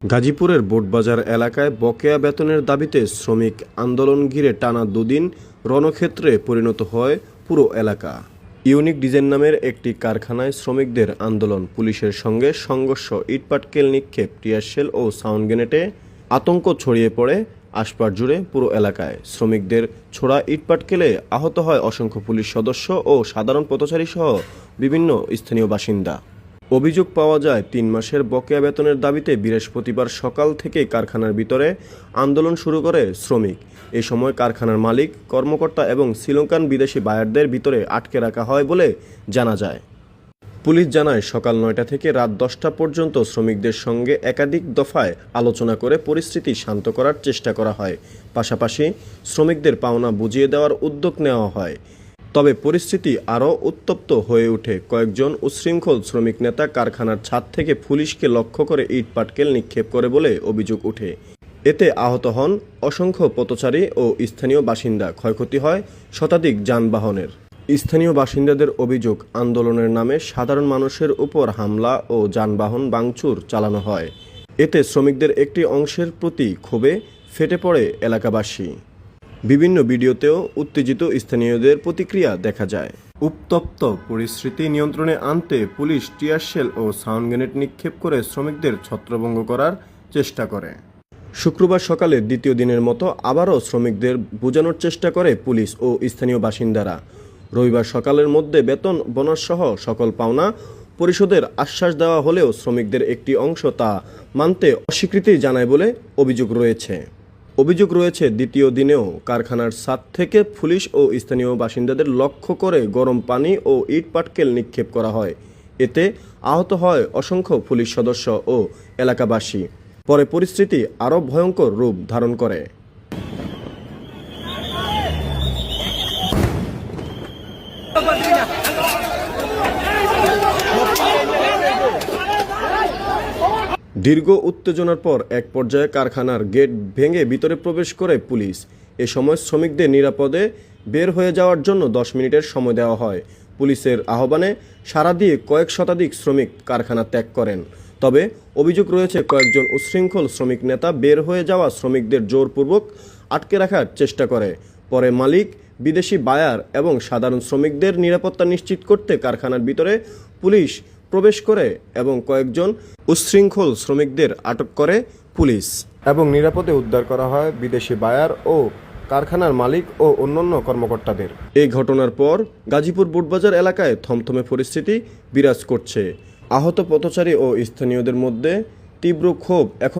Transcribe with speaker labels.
Speaker 1: গাজীপুরের বোটবাজার এলাকায় বকেয়া বেতনের দাবিতে শ্রমিক আন্দোলন ঘিরে টানা দুদিন রণক্ষেত্রে পরিণত হয় পুরো এলাকা। ইউনিক ডিজাইন নামের একটি কারখানায় শ্রমিকদের আন্দোলন, পুলিশের সঙ্গে সংঘর্ষ, ইটপাটকেল নিক্ষেপ, টিয়ারশেল ও সাউন্ড গ্রেনেডে আতঙ্ক ছড়িয়ে পড়ে আশপাশ জুড়ে পুরো এলাকায়। শ্রমিকদের ছোড়া ইটপাটকেলে আহত হয় অসংখ্য পুলিশ সদস্য ও সাধারণ পথচারী সহ বিভিন্ন স্থানীয় বাসিন্দা। অভিযোগ পাওয়া যায় ৩ মাসের বকেয়া বেতনের দাবিতে বৃহস্পতিবার সকাল থেকে কারখানার ভিতরে আন্দোলন শুরু করে শ্রমিক। এ সময় কারখানার মালিক, কর্মকর্তা এবং শ্রীলঙ্কান বিদেশি বায়ারদের ভিতরে আটকে রাখা হয় বলে জানা যায়। পুলিশ জানায়, সকাল ৯টা থেকে রাত ১০টা পর্যন্ত শ্রমিকদের সঙ্গে একাধিক দফায় আলোচনা করে পরিস্থিতি শান্ত করার চেষ্টা করা হয়। পাশাপাশি শ্রমিকদের পাওনা বুঝিয়ে দেওয়ার উদ্যোগ নেওয়া হয়। তবে পরিস্থিতি আরও উত্তপ্ত হয়ে ওঠে। কয়েকজন উচ্ছৃঙ্খল শ্রমিক নেতা কারখানার ছাদ থেকে পুলিশকে লক্ষ্য করে ইটপাটকেল নিক্ষেপ করে বলে অভিযোগ ওঠে। এতে আহত হন অসংখ্য পথচারী ও স্থানীয় বাসিন্দা। ক্ষয়ক্ষতি হয় শতাধিক যানবাহনের। স্থানীয় বাসিন্দাদের অভিযোগ, আন্দোলনের নামে সাধারণ মানুষের উপর হামলা ও যানবাহন ভাঙচুর চালানো হয়। এতে শ্রমিকদের একটি অংশের প্রতি ক্ষোভে ফেটে পড়ে এলাকাবাসী। বিভিন্ন ভিডিওতেও উত্তেজিত স্থানীয়দের প্রতিক্রিয়া দেখা যায়। উত্তপ্ত পরিস্থিতি নিয়ন্ত্রণে আনতে পুলিশ টিয়ারশেল ও সাউন্ড গ্রেনেড নিক্ষেপ করে শ্রমিকদের ছত্রভঙ্গ করার চেষ্টা করে। শুক্রবার সকালে দ্বিতীয় দিনের মতো আবারও শ্রমিকদের বোঝানোর চেষ্টা করে পুলিশ ও স্থানীয় বাসিন্দারা। রবিবার সকালের মধ্যে বেতন, বোনাস সহ সকল পাওনা পরিশোধের আশ্বাস দেওয়া হলেও শ্রমিকদের একটি অংশ তা মানতে অস্বীকৃতি জানায় বলে অভিযোগ রয়েছে। দ্বিতীয় দিনেও কারখানার ছাদ থেকে পুলিশ ও স্থানীয় বাসিন্দাদের লক্ষ্য করে গরম পানি ও ইটপাটকেল নিক্ষেপ করা হয়। এতে আহত হয় অসংখ্য পুলিশ সদস্য ও এলাকাবাসী। পরে পরিস্থিতি আরও ভয়ঙ্কর রূপ ধারণ করে। দীর্ঘ উত্তেজনার পর এক পর্যায়ে কারখানার গেট ভেঙে ভিতরে প্রবেশ করে পুলিশ। এ সময় শ্রমিকদের নিরাপদে বের হয়ে যাওয়ার জন্য 10 মিনিটের সময় দেওয়া হয়। পুলিশের আহ্বানে সাড়া দিয়ে কয়েক শতাধিক শ্রমিক কারখানা ত্যাগ করেন। তবে অভিযোগ রয়েছে, কয়েকজন উচ্ছৃঙ্খল শ্রমিক নেতা বের হয়ে যাওয়া শ্রমিকদের জোরপূর্বক আটকে রাখার চেষ্টা করে। পরে মালিক, বিদেশি বায়ার এবং সাধারণ শ্রমিকদের নিরাপত্তা নিশ্চিত করতে কারখানার ভিতরে পুলিশ প্রবেশ করে এবং কয়েকজন উচ্ছৃঙ্খল শ্রমিকদের আটক করে পুলিশ এবং নিরাপদে উদ্ধার করা হয় বিদেশি বায়ার ও কারখানার মালিক ও অন্যান্য কর্মকর্তাদের। এই ঘটনার পর গাজীপুর বোটবাজার এলাকায় থমথমে পরিস্থিতি বিরাজ করছে। আহত পথচারী ও স্থানীয়দের মধ্যে তীব্র ক্ষোভ এখন